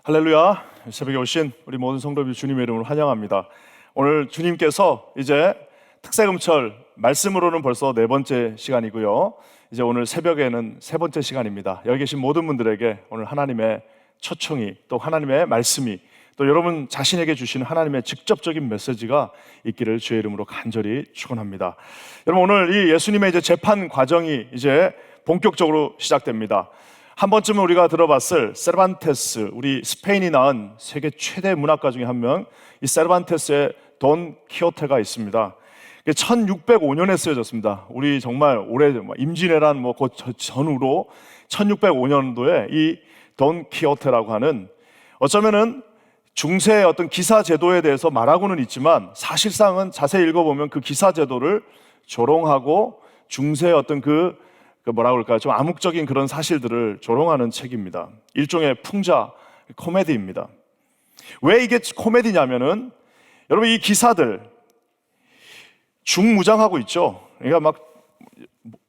할렐루야. 새벽에 오신 우리 모든 성도들 주님의 이름으로 환영합니다. 오늘 주님께서 이제 특세금철 말씀으로는 벌써 네 번째 시간이고요. 이제 오늘 새벽에는 세 번째 시간입니다. 여기 계신 모든 분들에게 오늘 하나님의 초청이, 또 하나님의 말씀이, 또 여러분 자신에게 주시는 하나님의 직접적인 메시지가 있기를 주의 이름으로 간절히 축원합니다. 여러분, 오늘 이 예수님의 이제 재판 과정이 이제 본격적으로 시작됩니다. 한 번쯤은 우리가 들어봤을 세르반테스, 우리 스페인이 낳은 세계 최대 문학가 중에 한 명, 이 세르반테스의 돈 키호테가 있습니다. 1605년에 쓰여졌습니다. 우리 정말 오래 임진왜란 그 전후로 1605년도에 이 돈 키호테라고 하는, 어쩌면은 중세의 어떤 기사 제도에 대해서 말하고는 있지만 사실상은 자세히 읽어보면 그 기사 제도를 조롱하고 중세의 어떤 뭐라 그럴까요? 좀 암묵적인 그런 사실들을 조롱하는 책입니다. 일종의 풍자 코미디입니다. 왜 이게 코미디냐면은, 여러분, 이 기사들 중무장하고 있죠. 그러니까 막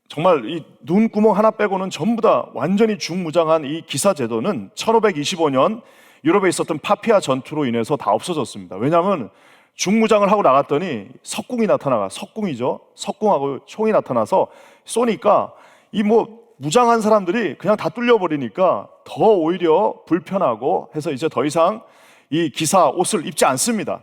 정말 이 눈구멍 하나 빼고는 전부 다 완전히 중무장한 이 기사 제도는 1525년 유럽에 있었던 파피아 전투로 인해서 다 없어졌습니다. 왜냐하면 중무장을 하고 나갔더니 석궁이 나타나가, 석궁이죠. 석궁하고 총이 나타나서 쏘니까 이 무장한 사람들이 그냥 다 뚫려버리니까 더 오히려 불편하고 해서 이제 더 이상 이 기사 옷을 입지 않습니다.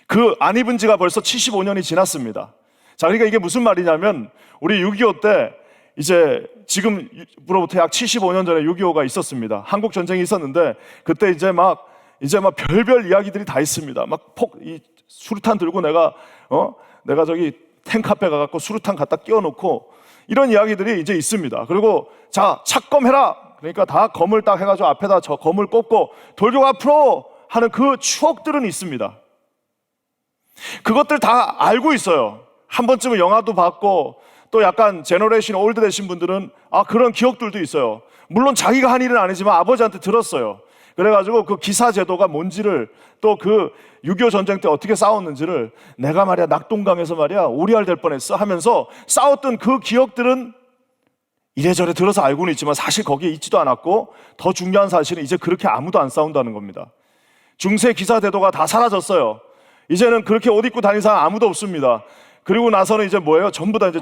그 안 입은 지가 벌써 75년이 지났습니다. 자, 그러니까 이게 무슨 말이냐면, 우리 6.25 때 이제 지금으로부터 약 75년 전에 6.25가 있었습니다. 한국 전쟁이 있었는데 그때 이제 막 별별 이야기들이 다 있습니다. 이 수류탄 들고 내가 저기 탱크 앞에 가갖고 수류탄 갖다 끼워놓고 이런 이야기들이 이제 있습니다. 그리고 자, 착검해라. 그러니까 다 검을 딱 해가지고 앞에다 저 검을 꽂고 돌격 앞으로 하는 그 추억들은 있습니다. 그것들 다 알고 있어요. 한 번쯤은 영화도 봤고, 또 약간 제너레이션 올드 되신 분들은 그런 기억들도 있어요. 물론 자기가 한 일은 아니지만 아버지한테 들었어요. 그래가지고 그 기사 제도가 뭔지를, 또 그 6.25 전쟁 때 어떻게 싸웠는지를, 내가 말이야 낙동강에서 말이야 오리알 될 뻔했어 하면서 싸웠던 그 기억들은 이래저래 들어서 알고는 있지만 사실 거기에 있지도 않았고, 더 중요한 사실은 이제 그렇게 아무도 안 싸운다는 겁니다. 중세 기사 제도가 다 사라졌어요. 이제는 그렇게 옷 입고 다니는 사람 아무도 없습니다. 그리고 나서는 이제 뭐예요? 전부 다 이제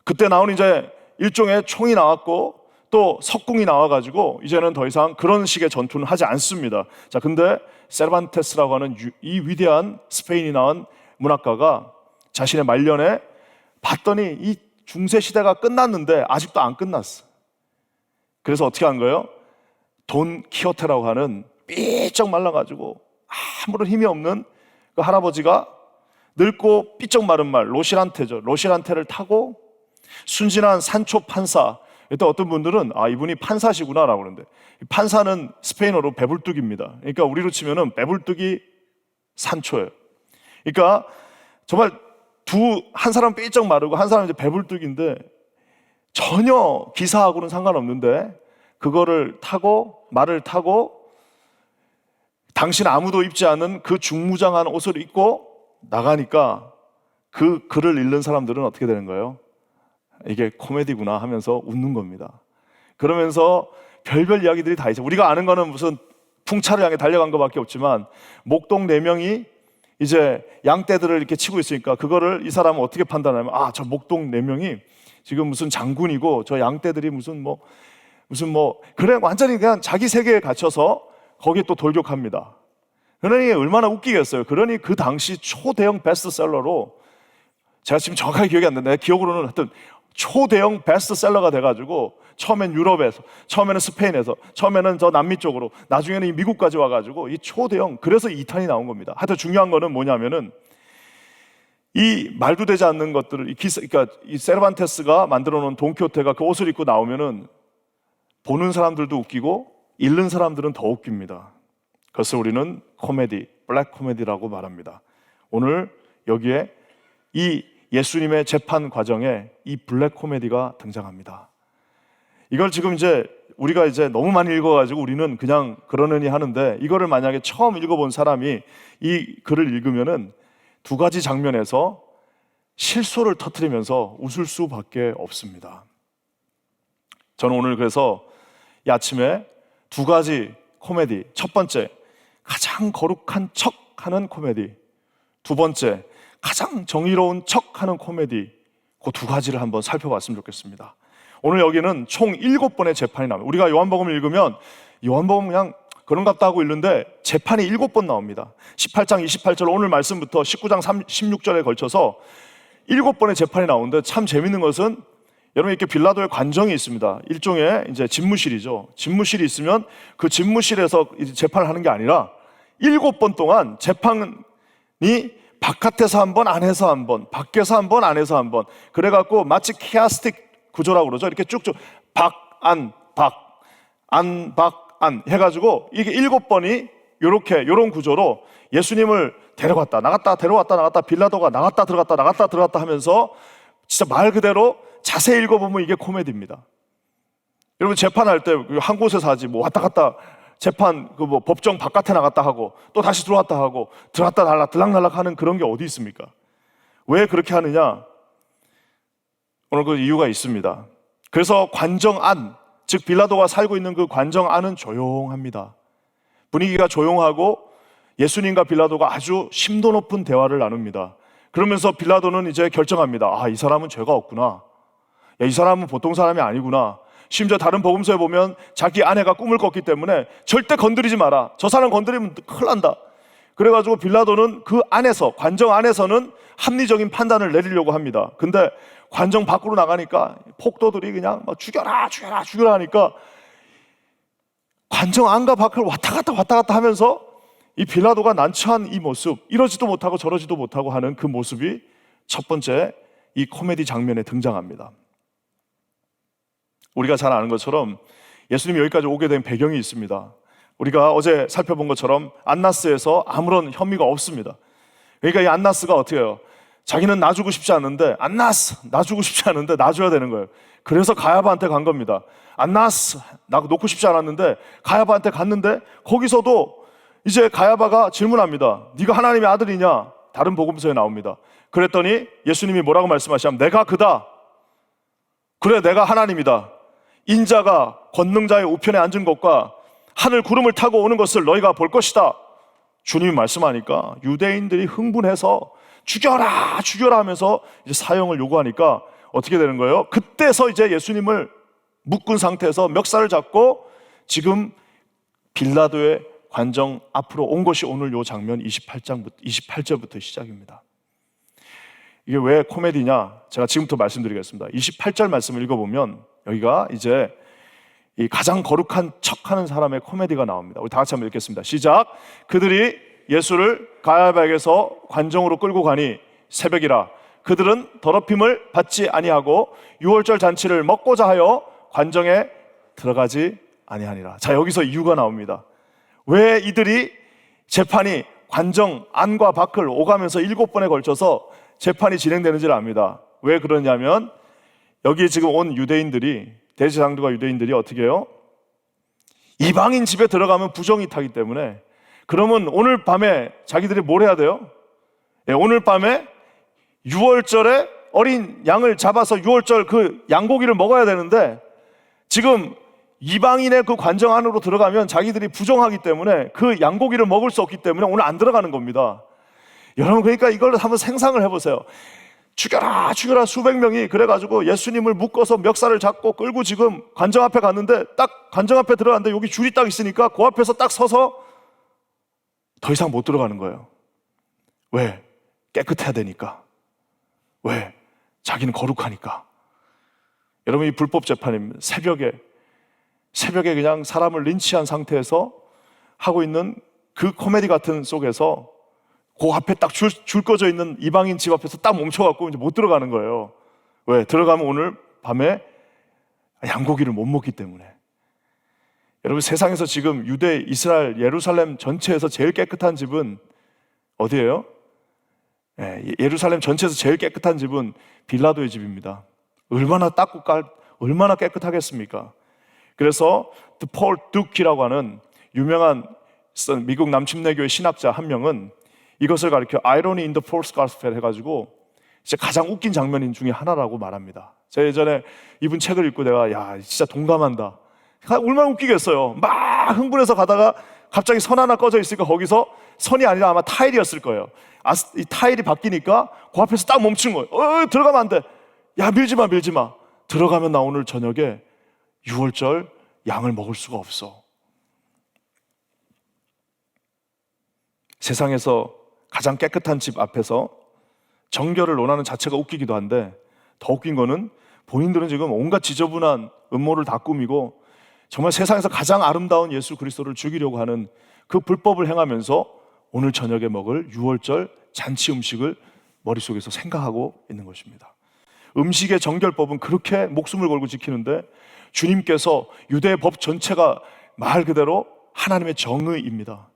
그때 나온 이제 일종의 총이 나왔고, 또 석궁이 나와가지고 이제는 더 이상 그런 식의 전투는 하지 않습니다. 자, 근데 세르반테스라고 하는 이 위대한 스페인이 낳은 문학가가 자신의 말년에 봤더니 이 중세 시대가 끝났는데 아직도 안 끝났어. 그래서 어떻게 한 거예요? 돈 키호테라고 하는 삐쩍 말라가지고 아무런 힘이 없는 그 할아버지가 늙고 삐쩍 마른 말, 로시란테죠. 로시란테를 타고 순진한 산초 판사, 일단 어떤 분들은 이분이 판사시구나 라고 그러는데, 판사는 스페인어로 배불뚝입니다. 그러니까 우리로 치면은 배불뚝이 산초예요. 그러니까 정말 한 사람 삐쩍 마르고 한 사람 이제 배불뚝인데 전혀 기사하고는 상관없는데, 그거를 타고, 말을 타고 당신 아무도 입지 않은 그 중무장한 옷을 입고 나가니까 그 글을 읽는 사람들은 어떻게 되는 거예요? 이게 코미디구나 하면서 웃는 겁니다. 그러면서 별별 이야기들이 다 있어요. 우리가 아는 거는 무슨 풍차를 향해 달려간 것밖에 없지만, 목동 4명이 이제 양떼들을 이렇게 치고 있으니까 그거를 이 사람은 어떻게 판단하면, 저 목동 4명이 지금 무슨 장군이고 저 양떼들이 무슨 그래, 완전히 그냥 자기 세계에 갇혀서 거기에 또 돌격합니다. 그러니 얼마나 웃기겠어요. 그러니 그 당시 초대형 베스트셀러로, 제가 지금 정확하게 기억이 안 나는데 내 기억으로는 하여튼 초대형 베스트셀러가 돼가지고, 처음엔 유럽에서, 처음에는 스페인에서, 처음에는 저 남미 쪽으로, 나중에는 이 미국까지 와가지고 이 초대형, 그래서 2탄이 나온 겁니다. 하여튼 중요한 거는 뭐냐면은, 이 말도 되지 않는 것들을 그러니까 이 세르반테스가 만들어 놓은 돈키호테가 그 옷을 입고 나오면은 보는 사람들도 웃기고 읽는 사람들은 더 웃깁니다. 그래서 우리는 코미디, 블랙 코미디라고 말합니다. 오늘 여기에 이 예수님의 재판 과정에 이 블랙 코미디가 등장합니다. 이걸 지금 이제 우리가 이제 너무 많이 읽어가지고 우리는 그냥 그러느니 하는데, 이거를 만약에 처음 읽어본 사람이 이 글을 읽으면은 두 가지 장면에서 실소를 터뜨리면서 웃을 수밖에 없습니다. 저는 오늘 그래서 이 아침에 두 가지 코미디. 첫 번째, 가장 거룩한 척하는 코미디. 두 번째, 가장 정의로운 척하는 코미디. 그 두 가지를 한번 살펴봤으면 좋겠습니다. 오늘 여기는 총 7번의 재판이 나옵니다. 우리가 요한복음을 읽으면 요한복음 그냥 그런갑다 하고 읽는데 재판이 7번 나옵니다. 18장 28절 오늘 말씀부터 19장 16절에 걸쳐서 7번의 재판이 나오는데 참 재밌는 것은 여러분 이렇게 빌라도의 관정이 있습니다. 일종의 이제 집무실이죠. 집무실이 있으면 그 집무실에서 이제 재판을 하는 게 아니라 7번 동안 재판이 바깥에서 한 번, 안에서 한 번, 밖에서 한 번, 안에서 한 번. 그래갖고 마치 키아스틱 구조라고 그러죠. 이렇게 쭉쭉 박, 안, 박, 안 해가지고 이게 7번이 요런 구조로 예수님을 데려갔다, 나갔다, 데려갔다, 나갔다, 빌라도가 나갔다, 들어갔다, 나갔다, 들어갔다 하면서 진짜 말 그대로 자세히 읽어보면 이게 코미디입니다. 여러분 재판할 때 한 곳에서 하지 뭐 왔다 갔다 재판 법정 바깥에 나갔다 하고 또 다시 들어왔다 하고 들어갔다 날락 들락날락 하는 그런 게 어디 있습니까? 왜 그렇게 하느냐? 오늘 그 이유가 있습니다. 그래서 관정 안, 즉 빌라도가 살고 있는 그 관정 안은 조용합니다. 분위기가 조용하고 예수님과 빌라도가 아주 심도 높은 대화를 나눕니다. 그러면서 빌라도는 이제 결정합니다. 아, 이 사람은 죄가 없구나. 야, 이 사람은 보통 사람이 아니구나. 심지어 다른 복음서에 보면 자기 아내가 꿈을 꿨기 때문에 절대 건드리지 마라. 저 사람 건드리면 큰일 난다. 그래가지고 빌라도는 그 안에서, 관정 안에서는 합리적인 판단을 내리려고 합니다. 근데 관정 밖으로 나가니까 폭도들이 그냥 막 죽여라 하니까 관정 안과 밖을 왔다 갔다 하면서 이 빌라도가 난처한 이 모습, 이러지도 못하고 저러지도 못하고 하는 그 모습이 첫 번째 이 코미디 장면에 등장합니다. 우리가 잘 아는 것처럼 예수님이 여기까지 오게 된 배경이 있습니다. 우리가 어제 살펴본 것처럼 안나스에서 아무런 혐의가 없습니다. 그러니까 이 안나스가 어떻게 해요? 자기는 놔주고 싶지 않은데 안나스 놔주고 싶지 않은데 놔줘야 되는 거예요. 그래서 가야바한테 간 겁니다. 안나스 나 놓고 싶지 않았는데 가야바한테 갔는데 거기서도 이제 가야바가 질문합니다. 네가 하나님의 아들이냐? 다른 복음서에 나옵니다. 그랬더니 예수님이 뭐라고 말씀하시냐면 내가 그다. 그래 내가 하나님이다. 인자가 권능자의 우편에 앉은 것과 하늘 구름을 타고 오는 것을 너희가 볼 것이다. 주님이 말씀하니까 유대인들이 흥분해서 죽여라 하면서 이제 사형을 요구하니까 어떻게 되는 거예요? 그때서 이제 예수님을 묶은 상태에서 멱살을 잡고 지금 빌라도의 관정 앞으로 온 것이 오늘 요 장면 28절부터 시작입니다. 이게 왜 코미디냐? 제가 지금부터 말씀드리겠습니다. 28절 말씀을 읽어보면 여기가 이제 이 가장 거룩한 척하는 사람의 코미디가 나옵니다. 우리 다 같이 한번 읽겠습니다. 시작. 그들이 예수를 가야바에게서 관정으로 끌고 가니 새벽이라 그들은 더럽힘을 받지 아니하고 유월절 잔치를 먹고자 하여 관정에 들어가지 아니하니라. 자, 여기서 이유가 나옵니다. 왜 이들이 재판이 관정 안과 밖을 오가면서 7번에 걸쳐서 재판이 진행되는지를 압니다. 왜 그러냐면 여기에 지금 온 유대인들이, 대제사장들과 유대인들이 어떻게 해요? 이방인 집에 들어가면 부정이 타기 때문에 그러면 오늘 밤에 자기들이 뭘 해야 돼요? 오늘 밤에 유월절에 어린 양을 잡아서 유월절 그 양고기를 먹어야 되는데 지금 이방인의 그 관정 안으로 들어가면 자기들이 부정하기 때문에 그 양고기를 먹을 수 없기 때문에 오늘 안 들어가는 겁니다. 여러분 그러니까 이걸 한번 생상을 해보세요. 죽여라 수백 명이 그래가지고 예수님을 묶어서 멱살을 잡고 끌고 지금 관정 앞에 갔는데 딱 관정 앞에 들어갔는데 여기 줄이 딱 있으니까 그 앞에서 딱 서서 더 이상 못 들어가는 거예요. 왜? 깨끗해야 되니까. 왜? 자기는 거룩하니까. 여러분 이 불법 재판입니다. 새벽에 그냥 사람을 린치한 상태에서 하고 있는 그 코미디 같은 속에서 그 앞에 딱 줄 꺼져 있는 이방인 집 앞에서 딱 멈춰갖고 이제 못 들어가는 거예요. 왜? 들어가면 오늘 밤에 양고기를 못 먹기 때문에. 여러분 세상에서 지금 유대, 이스라엘, 예루살렘 전체에서 제일 깨끗한 집은 어디예요? 예루살렘 전체에서 제일 깨끗한 집은 빌라도의 집입니다. 얼마나 깨끗하겠습니까? 그래서 폴 듀키라고 하는 유명한 미국 남침내교의 신학자 한 명은 이것을 가리켜 Irony in the False Gospel 해가지고 진짜 가장 웃긴 장면 중에 하나라고 말합니다. 제가 예전에 이분 책을 읽고 내가 야 진짜 동감한다. 얼마나 웃기겠어요. 막 흥분해서 가다가 갑자기 선 하나 꺼져 있으니까 거기서 선이 아니라 아마 타일이었을 거예요. 이 타일이 바뀌니까 그 앞에서 딱 멈춘 거예요. 들어가면 안 돼. 야, 밀지 마, 밀지 마. 들어가면 나 오늘 저녁에 유월절 양을 먹을 수가 없어. 세상에서 가장 깨끗한 집 앞에서 정결을 논하는 자체가 웃기기도 한데, 더 웃긴 거는 본인들은 지금 온갖 지저분한 음모를 다 꾸미고 정말 세상에서 가장 아름다운 예수 그리스도를 죽이려고 하는 그 불법을 행하면서 오늘 저녁에 먹을 유월절 잔치 음식을 머릿속에서 생각하고 있는 것입니다. 음식의 정결법은 그렇게 목숨을 걸고 지키는데, 주님께서 유대의 법 전체가 말 그대로 하나님의 정의입니다.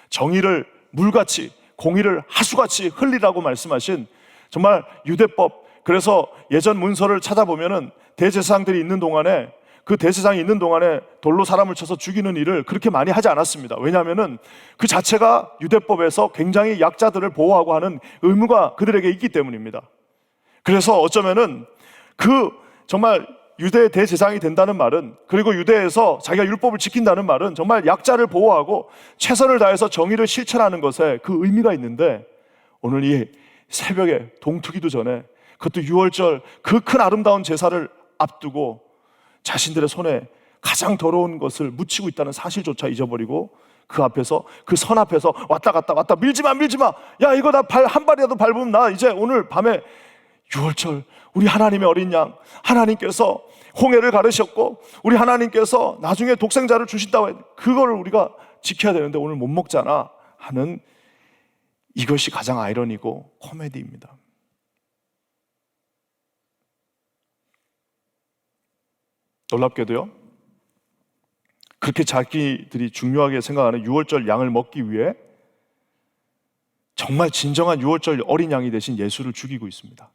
정의를 물같이, 공의를 하수같이 흘리라고 말씀하신 정말 유대법. 그래서 예전 문서를 찾아보면은 대제사장들이 있는 동안에, 그 대제사장이 있는 동안에 돌로 사람을 쳐서 죽이는 일을 그렇게 많이 하지 않았습니다. 왜냐하면은 그 자체가 유대법에서 굉장히 약자들을 보호하고 하는 의무가 그들에게 있기 때문입니다. 그래서 어쩌면은 그 정말 유대 대제사장이 된다는 말은, 그리고 유대에서 자기가 율법을 지킨다는 말은 정말 약자를 보호하고 최선을 다해서 정의를 실천하는 것에 그 의미가 있는데, 오늘 이 새벽에 동트기도 전에, 그것도 유월절 그 큰 아름다운 제사를 앞두고 자신들의 손에 가장 더러운 것을 묻히고 있다는 사실조차 잊어버리고 그 앞에서, 그 선 앞에서 왔다 갔다 밀지 마, 밀지 마. 야, 이거 나 발 한 발이라도 밟으면 나 이제 오늘 밤에 유월절, 우리 하나님의 어린 양, 하나님께서 홍해를 가르셨고 우리 하나님께서 나중에 독생자를 주신다고 했는데 그거를 우리가 지켜야 되는데 오늘 못 먹잖아 하는, 이것이 가장 아이러니고 코미디입니다. 놀랍게도요, 그렇게 자기들이 중요하게 생각하는 유월절 양을 먹기 위해 정말 진정한 유월절 어린 양이 되신 예수를 죽이고 있습니다.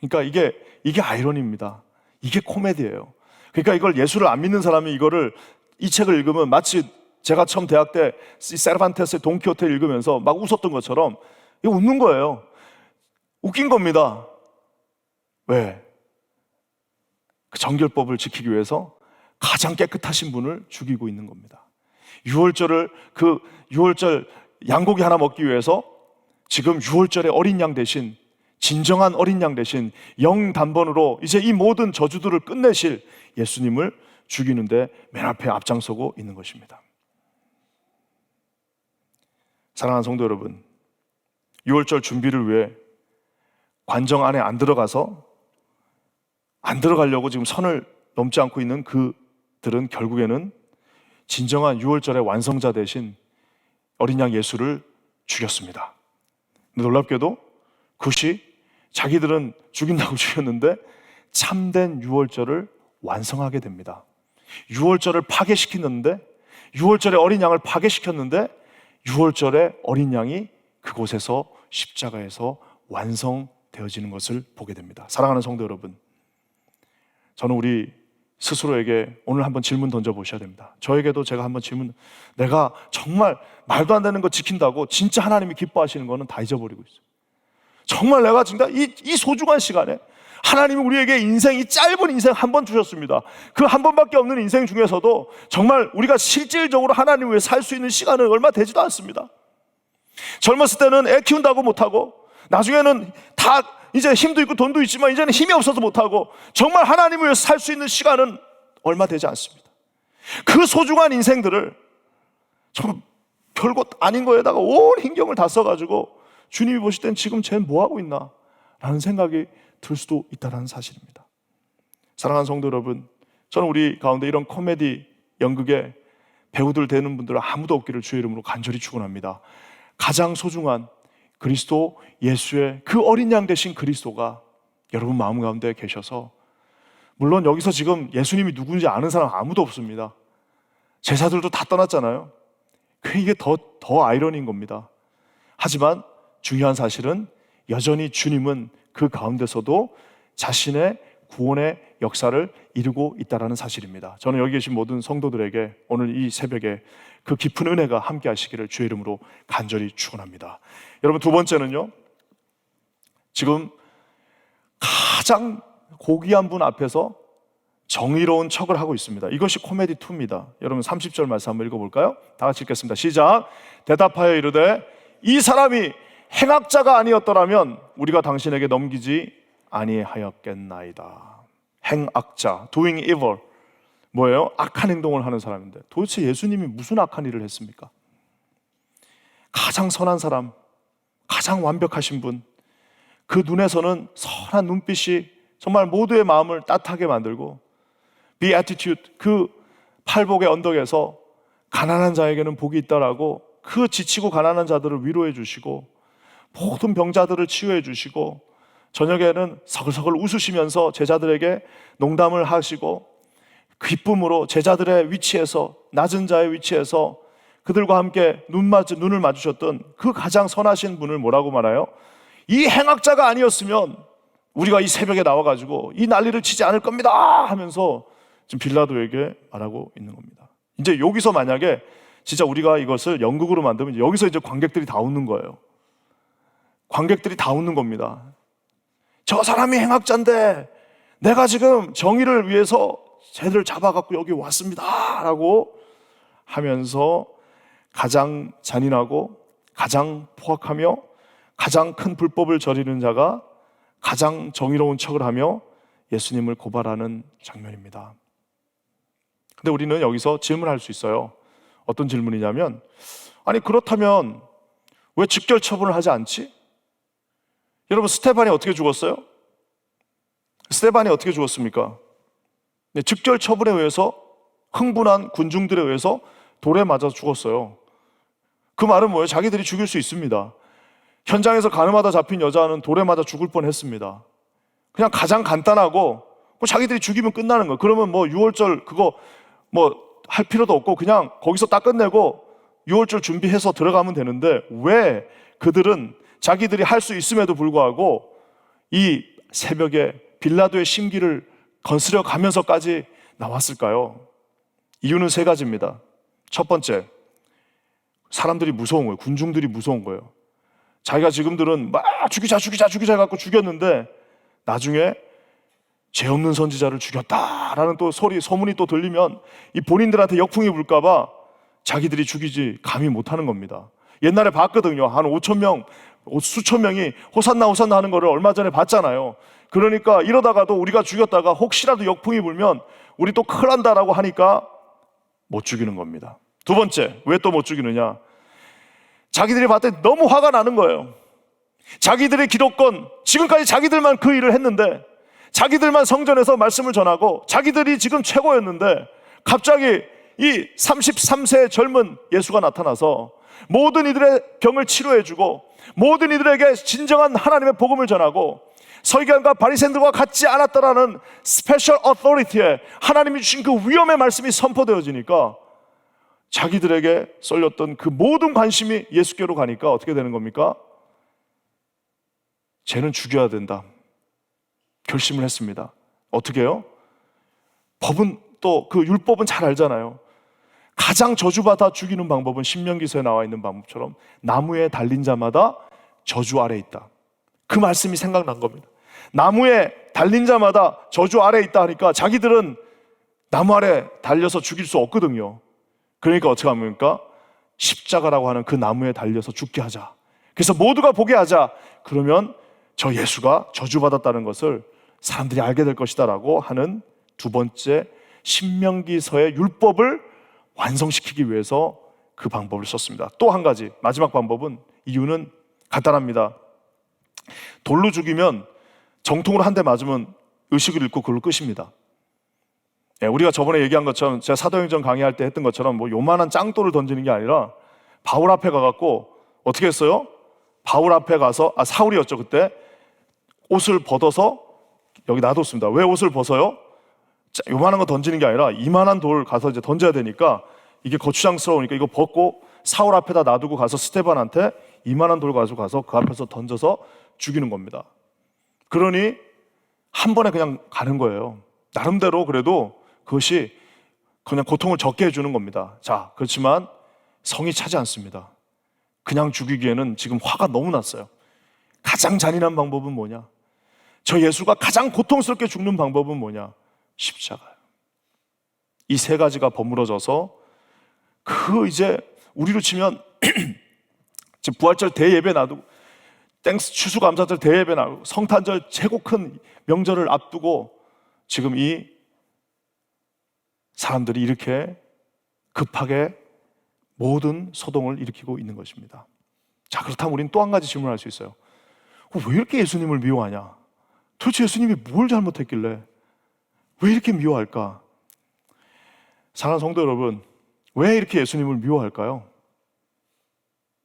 그러니까 이게 아이러니입니다. 이게 코미디예요. 그러니까 이걸 예수를 안 믿는 사람이 이 책을 읽으면 마치 제가 처음 대학 때 세르반테스의 돈키호테를 읽으면서 막 웃었던 것처럼 이거 웃는 거예요. 웃긴 겁니다. 왜? 그 정결법을 지키기 위해서 가장 깨끗하신 분을 죽이고 있는 겁니다. 그 유월절 양고기 하나 먹기 위해서 지금 유월절의 어린 양 대신, 진정한 어린 양 대신 영단번으로 이제 이 모든 저주들을 끝내실 예수님을 죽이는데 맨 앞에 앞장서고 있는 것입니다. 사랑하는 성도 여러분, 유월절 준비를 위해 관정 안에 안 들어가려고 지금 선을 넘지 않고 있는 그들은 결국에는 진정한 유월절의 완성자 대신 어린 양 예수를 죽였습니다. 근데 놀랍게도 그것이, 자기들은 죽인다고 죽였는데 참된 유월절을 완성하게 됩니다. 유월절을 파괴시켰는데, 유월절의 어린 양을 파괴시켰는데 유월절의 어린 양이 그곳에서 십자가에서 완성되어지는 것을 보게 됩니다. 사랑하는 성도 여러분, 저는 우리 스스로에게 오늘 한번 질문 던져보셔야 됩니다. 저에게도 제가 한번 내가 정말 말도 안 되는 거 지킨다고 진짜 하나님이 기뻐하시는 거는 다 잊어버리고 있어요. 정말 내가 진짜 이 소중한 시간에 하나님이 우리에게 이 짧은 인생 한 번 주셨습니다. 그 한 번밖에 없는 인생 중에서도 정말 우리가 실질적으로 하나님 위해 살 수 있는 시간은 얼마 되지도 않습니다. 젊었을 때는 애 키운다고 못하고, 나중에는 다 이제 힘도 있고 돈도 있지만 이제는 힘이 없어서 못하고, 정말 하나님을 위해서 살 수 있는 시간은 얼마 되지 않습니다. 그 소중한 인생들을 정말 별것 아닌 거에다가 온 힘경을 다 써가지고 주님이 보실 땐 지금 쟤는 뭐하고 있나 라는 생각이 들 수도 있다는 사실입니다. 사랑하는 성도 여러분, 저는 우리 가운데 이런 코미디 연극에 배우들 되는 분들은 아무도 없기를 주의 이름으로 간절히 축원합니다. 가장 소중한 그리스도 예수의 그 어린 양 되신 그리스도가 여러분 마음 가운데 계셔서, 물론 여기서 지금 예수님이 누군지 아는 사람 아무도 없습니다. 제사들도 다 떠났잖아요. 이게 더 아이러니인 겁니다. 하지만 중요한 사실은 여전히 주님은 그 가운데서도 자신의 구원의 역사를 이루고 있다는 사실입니다. 저는 여기 계신 모든 성도들에게 오늘 이 새벽에 그 깊은 은혜가 함께 하시기를 주의 이름으로 간절히 축원합니다. 여러분, 두 번째는요, 지금 가장 고귀한 분 앞에서 정의로운 척을 하고 있습니다. 이것이 코미디 2입니다. 여러분 30절 말씀 한번 읽어볼까요? 다 같이 읽겠습니다. 시작. 대답하여 이르되 이 사람이 행악자가 아니었더라면 우리가 당신에게 넘기지 아니하였겠나이다. 행악자, doing evil, 뭐예요? 악한 행동을 하는 사람인데 도대체 예수님이 무슨 악한 일을 했습니까? 가장 선한 사람, 가장 완벽하신 분, 그 눈에서는 선한 눈빛이 정말 모두의 마음을 따뜻하게 만들고, Beatitude, 그 팔복의 언덕에서 가난한 자에게는 복이 있다라고 그 지치고 가난한 자들을 위로해 주시고 모든 병자들을 치유해 주시고, 저녁에는 서글서글 웃으시면서 제자들에게 농담을 하시고 기쁨으로 제자들의 위치에서, 낮은 자의 위치에서 그들과 함께 눈을 마주쳤던 그 가장 선하신 분을 뭐라고 말해요? 이 행악자가 아니었으면 우리가 이 새벽에 나와가지고 이 난리를 치지 않을 겁니다 하면서 지금 빌라도에게 말하고 있는 겁니다. 이제 여기서 만약에 진짜 우리가 이것을 연극으로 만들면 여기서 이제 관객들이 다 웃는 거예요. 관객들이 다 웃는 겁니다. 저 사람이 행악자인데 내가 지금 정의를 위해서 쟤들 잡아갖고 여기 왔습니다 라고 하면서 가장 잔인하고 가장 포악하며 가장 큰 불법을 저지르는 자가 가장 정의로운 척을 하며 예수님을 고발하는 장면입니다. 근데 우리는 여기서 질문할 수 있어요. 어떤 질문이냐면, 아니 그렇다면 왜 즉결 처분을 하지 않지? 여러분, 스테반이 어떻게 죽었어요? 스테반이 어떻게 죽었습니까? 네, 즉결 처분에 의해서, 흥분한 군중들에 의해서 돌에 맞아서 죽었어요. 그 말은 뭐예요? 자기들이 죽일 수 있습니다. 현장에서 가늠하다 잡힌 여자는 돌에 맞아 죽을 뻔했습니다. 그냥 가장 간단하고 자기들이 죽이면 끝나는 거예요. 그러면 뭐 6월절 그거 뭐 할 필요도 없고 그냥 거기서 딱 끝내고 6월절 준비해서 들어가면 되는데, 왜 그들은 자기들이 할 수 있음에도 불구하고 이 새벽에 빌라도의 심기를 건스려 가면서까지 나왔을까요? 이유는 세 가지입니다. 첫 번째, 사람들이 무서운 거예요. 군중들이 무서운 거예요. 자기가 지금들은 막 죽이자 해갖고 죽였는데 나중에 죄 없는 선지자를 죽였다라는 또 소문이 또 들리면 이 본인들한테 역풍이 불까봐 자기들이 죽이지 감히 못하는 겁니다. 옛날에 봤거든요. 한 5천 명, 수천 명이 호산나 하는 거를 얼마 전에 봤잖아요. 그러니까 이러다가도 우리가 죽였다가 혹시라도 역풍이 불면 우리 또 큰일 난다라고 하니까 못 죽이는 겁니다. 두 번째, 왜 또 못 죽이느냐? 자기들이 봤을 때 너무 화가 나는 거예요. 자기들의 기록권, 지금까지 자기들만 그 일을 했는데, 자기들만 성전에서 말씀을 전하고 자기들이 지금 최고였는데 갑자기 이 33세의 젊은 예수가 나타나서 모든 이들의 병을 치료해주고 모든 이들에게 진정한 하나님의 복음을 전하고 서기관과 바리새인들과 같지 않았다라는 스페셜 어토리티에 하나님이 주신 그 위엄의 말씀이 선포되어지니까 자기들에게 쏠렸던 그 모든 관심이 예수께로 가니까 어떻게 되는 겁니까? 쟤는 죽여야 된다 결심을 했습니다. 어떻게 해요? 법은 또 그 율법은 잘 알잖아요. 가장 저주받아 죽이는 방법은 신명기서에 나와 있는 방법처럼 나무에 달린 자마다 저주 아래 있다. 그 말씀이 생각난 겁니다. 나무에 달린 자마다 저주 아래 있다 하니까 자기들은 나무 아래 달려서 죽일 수 없거든요. 그러니까 어떻게 합니까? 십자가라고 하는 그 나무에 달려서 죽게 하자. 그래서 모두가 보게 하자. 그러면 저 예수가 저주받았다는 것을 사람들이 알게 될 것이다 라고 하는 두 번째 신명기서의 율법을 완성시키기 위해서 그 방법을 썼습니다. 또 한 가지, 마지막 방법은, 이유는 간단합니다. 돌로 죽이면 정통으로 한 대 맞으면 의식을 잃고 그걸로 끝입니다. 우리가 저번에 얘기한 것처럼, 제가 사도행전 강의할 때 했던 것처럼 뭐 요만한 짱돌을 던지는 게 아니라 바울 앞에 가갖고 어떻게 했어요? 바울 앞에 가서, 사울이었죠 그때, 옷을 벗어서 여기 놔뒀습니다. 왜 옷을 벗어요? 요만한 거 던지는 게 아니라 이만한 돌 가서 이제 던져야 되니까 이게 거추장스러우니까 이거 벗고 사울 앞에다 놔두고 가서 스테반한테 이만한 돌 가지고 가서 그 앞에서 던져서 죽이는 겁니다. 그러니 한 번에 그냥 가는 거예요. 나름대로 그래도 그것이 그냥 고통을 적게 해주는 겁니다. 자, 그렇지만 성이 차지 않습니다. 그냥 죽이기에는 지금 화가 너무 났어요. 가장 잔인한 방법은 뭐냐? 저 예수가 가장 고통스럽게 죽는 방법은 뭐냐? 십자가예요. 이 세 가지가 버무러져서 이제 우리로 치면 지금 부활절 대예배 놔두고 땡스 추수감사절 대예배 놔두고 성탄절 최고 큰 명절을 앞두고 지금 이 사람들이 이렇게 급하게 모든 소동을 일으키고 있는 것입니다. 자, 그렇다면 우리는 또 한 가지 질문할 수 있어요. 왜 이렇게 예수님을 미워하냐? 도대체 예수님이 뭘 잘못했길래 왜 이렇게 미워할까? 사랑하는 성도 여러분, 왜 이렇게 예수님을 미워할까요?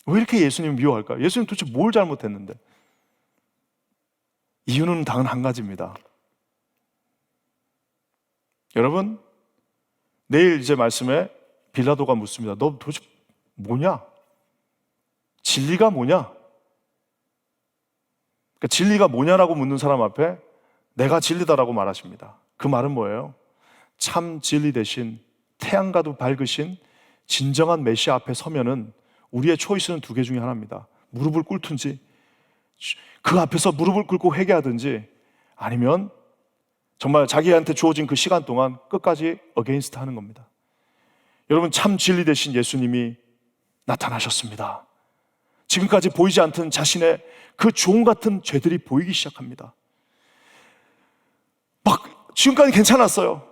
왜 이렇게 예수님을 미워할까요? 예수님 도대체 뭘 잘못했는데? 이유는 단 한 가지입니다. 여러분, 내일 이제 말씀에 빌라도가 묻습니다. 너 도대체 뭐냐? 진리가 뭐냐? 그러니까 진리가 뭐냐라고 묻는 사람 앞에 내가 진리다라고 말하십니다. 그 말은 뭐예요? 참 진리 대신 태양과도 밝으신 진정한 메시아 앞에 서면은 우리의 초이스는 두 개 중에 하나입니다. 무릎을 꿇든지 그 앞에서 무릎을 꿇고 회개하든지 아니면 정말 자기한테 주어진 그 시간 동안 끝까지 어게인스트 하는 겁니다. 여러분, 참 진리 되신 예수님이 나타나셨습니다. 지금까지 보이지 않던 자신의 그 종 같은 죄들이 보이기 시작합니다. 막 지금까지 괜찮았어요.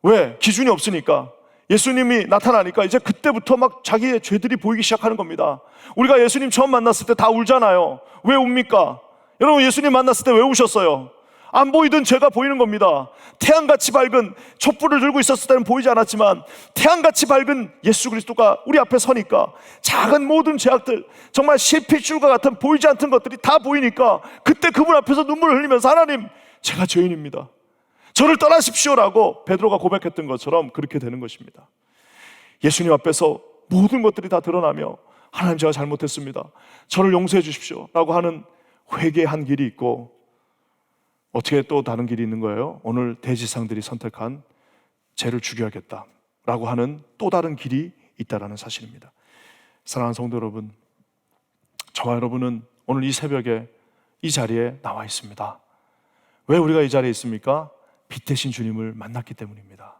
왜? 기준이 없으니까. 예수님이 나타나니까 이제 그때부터 막 자기의 죄들이 보이기 시작하는 겁니다. 우리가 예수님 처음 만났을 때 다 울잖아요. 왜 웁니까? 여러분, 예수님 만났을 때 왜 우셨어요? 안 보이던 죄가 보이는 겁니다. 태양같이 밝은 촛불을 들고 있었을 때는 보이지 않았지만 태양같이 밝은 예수 그리스도가 우리 앞에 서니까 작은 모든 죄악들, 정말 실핏줄과 같은 보이지 않던 것들이 다 보이니까 그때 그분 앞에서 눈물을 흘리면서 하나님, 제가 죄인입니다. 저를 떠나십시오라고 베드로가 고백했던 것처럼 그렇게 되는 것입니다. 예수님 앞에서 모든 것들이 다 드러나며 하나님, 제가 잘못했습니다. 저를 용서해 주십시오 라고 하는 회개한 길이 있고, 어떻게 또 다른 길이 있는 거예요? 오늘 대지상들이 선택한 죄를 죽여야겠다라고 하는 또 다른 길이 있다라는 사실입니다. 사랑하는 성도 여러분, 저와 여러분은 오늘 이 새벽에 이 자리에 나와 있습니다. 왜 우리가 이 자리에 있습니까? 빛 대신 주님을 만났기 때문입니다.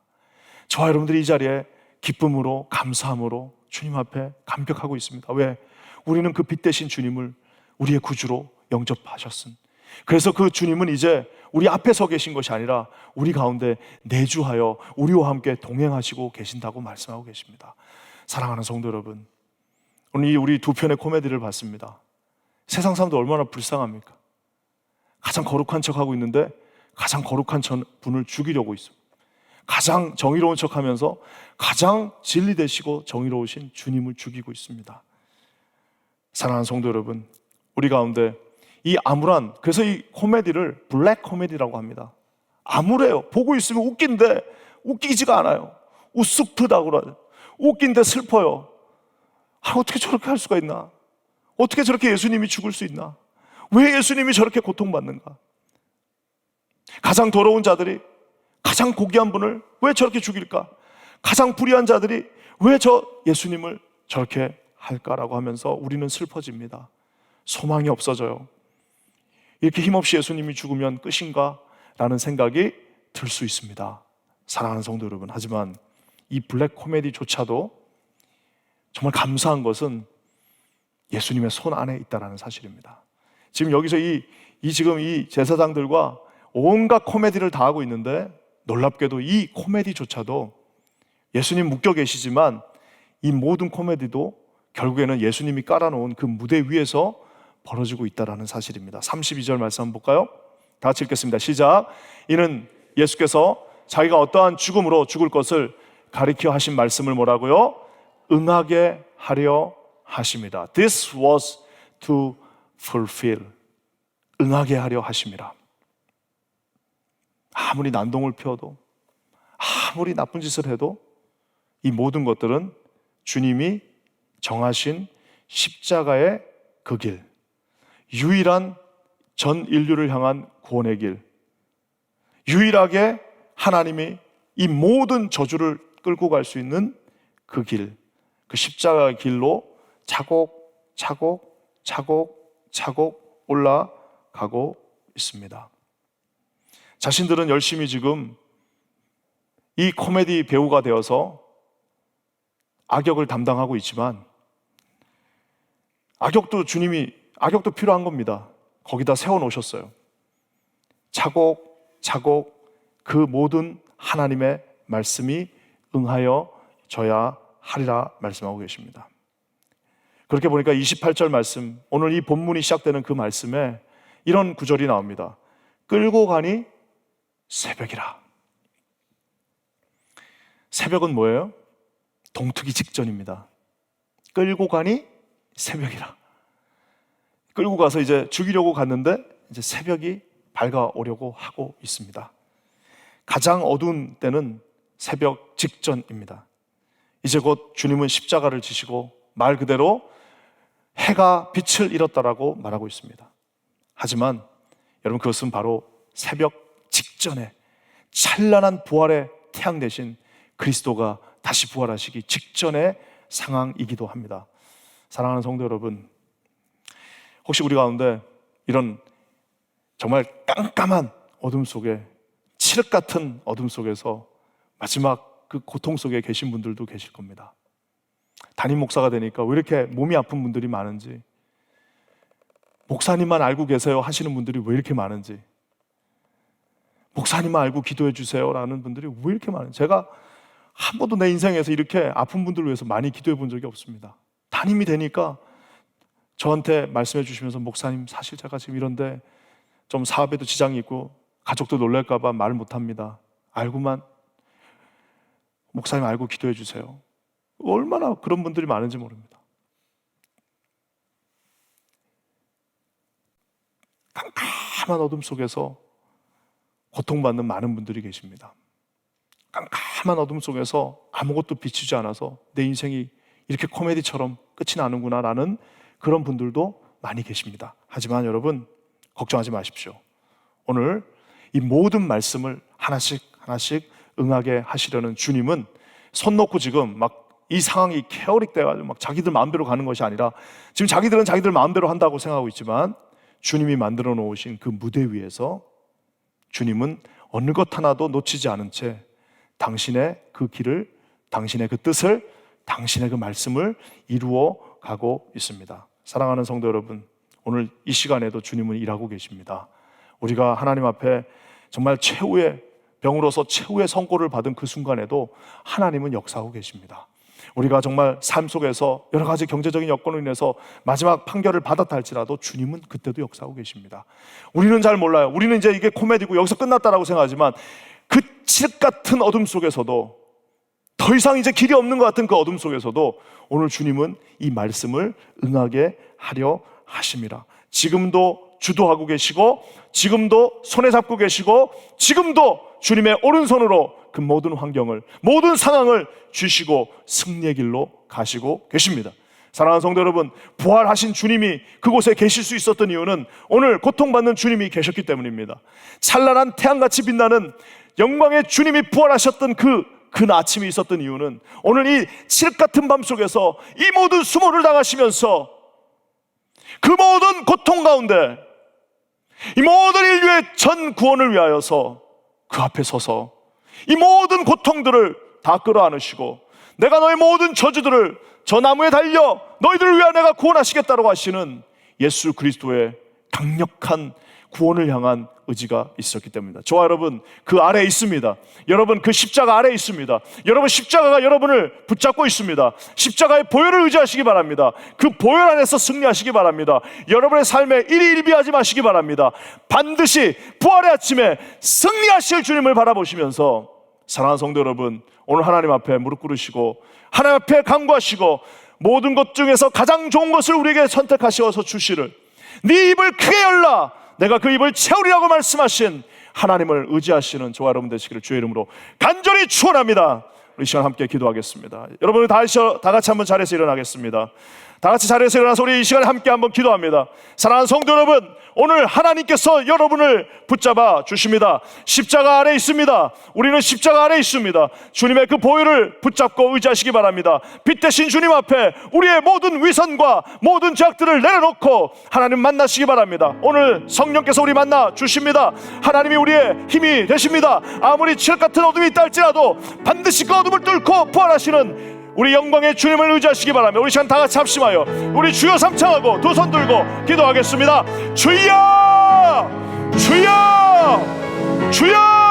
저와 여러분들이 이 자리에 기쁨으로, 감사함으로 주님 앞에 감격하고 있습니다. 왜? 우리는 그 빛 대신 주님을 우리의 구주로 영접하셨음. 그래서 그 주님은 이제 우리 앞에 서 계신 것이 아니라 우리 가운데 내주하여 우리와 함께 동행하시고 계신다고 말씀하고 계십니다. 사랑하는 성도 여러분, 오늘 우리 두 편의 코미디를 봤습니다. 세상 사람들 얼마나 불쌍합니까? 가장 거룩한 척하고 있는데 가장 거룩한 분을 죽이려고 있습니다. 가장 정의로운 척하면서 가장 진리 되시고 정의로우신 주님을 죽이고 있습니다. 사랑하는 성도 여러분, 우리 가운데 이 암울한, 그래서 이 코미디를 블랙 코미디라고 합니다. 암울해요. 보고 있으면 웃긴데 웃기지가 않아요. 우스프다고 그러죠. 웃긴데 슬퍼요. 어떻게 저렇게 할 수가 있나? 어떻게 저렇게 예수님이 죽을 수 있나? 왜 예수님이 저렇게 고통받는가? 가장 더러운 자들이 가장 고귀한 분을 왜 저렇게 죽일까? 가장 불의한 자들이 왜 저 예수님을 저렇게 할까라고 하면서 우리는 슬퍼집니다. 소망이 없어져요. 이렇게 힘없이 예수님이 죽으면 끝인가? 라는 생각이 들 수 있습니다. 사랑하는 성도 여러분, 하지만 이 블랙 코미디조차도 정말 감사한 것은 예수님의 손 안에 있다는 사실입니다. 지금 여기서 지금 이 제사장들과 온갖 코미디를 다 하고 있는데, 놀랍게도 이 코미디조차도 예수님 묶여 계시지만 이 모든 코미디도 결국에는 예수님이 깔아놓은 그 무대 위에서 벌어지고 있다는 사실입니다. 32절 말씀 한번 볼까요? 다 같이 읽겠습니다. 시작. 이는 예수께서 자기가 어떠한 죽음으로 죽을 것을 가리켜 하신 말씀을 뭐라고요? 응하게 하려 하십니다. This was to fulfill. 응하게 하려 하십니다. 아무리 난동을 피워도, 아무리 나쁜 짓을 해도 이 모든 것들은 주님이 정하신 십자가의 그 길, 유일한 전 인류를 향한 구원의 길, 유일하게 하나님이 이 모든 저주를 끌고 갈 수 있는 그 길, 그 십자가의 길로 차곡차곡 올라가고 있습니다. 자신들은 열심히 지금 이 코미디 배우가 되어서 악역을 담당하고 있지만 악역도 필요한 겁니다. 거기다 세워놓으셨어요. 차곡차곡 그 모든 하나님의 말씀이 응하여 져야 하리라 말씀하고 계십니다. 그렇게 보니까 28절 말씀, 오늘 이 본문이 시작되는 그 말씀에 이런 구절이 나옵니다. 끌고 가니 새벽이라. 새벽은 뭐예요? 동트기 직전입니다. 끌고 가니 새벽이라. 끌고 가서 이제 죽이려고 갔는데 이제 새벽이 밝아오려고 하고 있습니다. 가장 어두운 때는 새벽 직전입니다. 이제 곧 주님은 십자가를 지시고 말 그대로 해가 빛을 잃었다라고 말하고 있습니다. 하지만 여러분, 그것은 바로 새벽 직전에 찬란한 부활의 태양 대신 그리스도가 다시 부활하시기 직전의 상황이기도 합니다. 사랑하는 성도 여러분, 혹시 우리 가운데 이런 정말 깜깜한 어둠 속에, 칠흑 같은 어둠 속에서 마지막 그 고통 속에 계신 분들도 계실 겁니다. 담임 목사가 되니까 왜 이렇게 몸이 아픈 분들이 많은지, 목사님만 알고 계세요 하시는 분들이 왜 이렇게 많은지, 목사님만 알고 기도해 주세요 라는 분들이 왜 이렇게 많은지, 제가 한 번도 내 인생에서 이렇게 아픈 분들을 위해서 많이 기도해 본 적이 없습니다. 담임이 되니까 저한테 말씀해 주시면서, 목사님 사실 제가 지금 이런데 좀 사업에도 지장이 있고 가족도 놀랄까 봐 말을 못합니다. 알고만, 목사님 알고 기도해 주세요. 얼마나 그런 분들이 많은지 모릅니다. 깜깜한 어둠 속에서 고통받는 많은 분들이 계십니다. 깜깜한 어둠 속에서 아무것도 비치지 않아서 내 인생이 이렇게 코미디처럼 끝이 나는구나 라는 그런 분들도 많이 계십니다. 하지만 여러분, 걱정하지 마십시오. 오늘 이 모든 말씀을 하나씩 응하게 하시려는 주님은 손 놓고 지금 막 이 상황이 케어릭 돼가지고 막 자기들 마음대로 가는 것이 아니라, 지금 자기들은 자기들 마음대로 한다고 생각하고 있지만 주님이 만들어 놓으신 그 무대 위에서 주님은 어느 것 하나도 놓치지 않은 채 당신의 그 길을, 당신의 그 뜻을, 당신의 그 말씀을 이루어 가고 있습니다. 사랑하는 성도 여러분, 오늘 이 시간에도 주님은 일하고 계십니다. 우리가 하나님 앞에 정말 최후의 병으로서 최후의 선고를 받은 그 순간에도 하나님은 역사하고 계십니다. 우리가 정말 삶 속에서 여러 가지 경제적인 여건으로 인해서 마지막 판결을 받았다 할지라도 주님은 그때도 역사하고 계십니다. 우리는 잘 몰라요. 우리는 이제 이게 코미디고 여기서 끝났다라고 생각하지만 그 칠흑 같은 어둠 속에서도, 더 이상 이제 길이 없는 것 같은 그 어둠 속에서도 오늘 주님은 이 말씀을 응하게 하려 하십니다. 지금도 주도하고 계시고, 지금도 손에 잡고 계시고, 지금도 주님의 오른손으로 그 모든 환경을, 모든 상황을 주시고 승리의 길로 가시고 계십니다. 사랑하는 성도 여러분, 부활하신 주님이 그곳에 계실 수 있었던 이유는 오늘 고통받는 주님이 계셨기 때문입니다. 찬란한 태양같이 빛나는 영광의 주님이 부활하셨던 그 아침이 있었던 이유는 오늘 이 칠흑 같은 밤 속에서 이 모든 수모를 당하시면서 그 모든 고통 가운데 이 모든 인류의 전 구원을 위하여서 그 앞에 서서 이 모든 고통들을 다 끌어안으시고, 내가 너의 모든 저주들을 저 나무에 달려 너희들을 위하여 내가 구원하시겠다고 하시는 예수 그리스도의 강력한 구원을 향한 의지가 있었기 때문입니다. 저와 여러분 그 아래에 있습니다. 여러분 그 십자가 아래에 있습니다. 여러분 십자가가 여러분을 붙잡고 있습니다. 십자가의 보혈을 의지하시기 바랍니다. 그 보혈 안에서 승리하시기 바랍니다. 여러분의 삶에 일희일비하지 마시기 바랍니다. 반드시 부활의 아침에 승리하실 주님을 바라보시면서, 사랑하는 성도 여러분, 오늘 하나님 앞에 무릎 꿇으시고 하나님 앞에 간구하시고, 모든 것 중에서 가장 좋은 것을 우리에게 선택하셔서 주시를, 네 입을 크게 열라 내가 그 입을 채우리라고 말씀하신 하나님을 의지하시는 저와 여러분 되시기를 주의 이름으로 간절히 축원합니다. 우리 시간 함께 기도하겠습니다. 여러분 다 같이 한번 자리에서 일어나겠습니다. 다 같이 자리에서 일어나서 우리 이 시간에 함께 한번 기도합니다. 사랑하는 성도 여러분, 오늘 하나님께서 여러분을 붙잡아 주십니다. 십자가 아래 있습니다. 우리는 십자가 아래 있습니다. 주님의 그 보혈을 붙잡고 의지하시기 바랍니다. 빛 대신 주님 앞에 우리의 모든 위선과 모든 죄악들을 내려놓고 하나님 만나시기 바랍니다. 오늘 성령께서 우리 만나 주십니다. 하나님이 우리의 힘이 되십니다. 아무리 칠흑 같은 어둠이 있다 할지라도 반드시 그 어둠을 뚫고 부활하시는 우리 영광의 주님을 의지하시기 바랍니다. 우리 시간 다 같이 합심하여 우리 주여 삼창하고 두 손 들고 기도하겠습니다. 주여! 주여! 주여!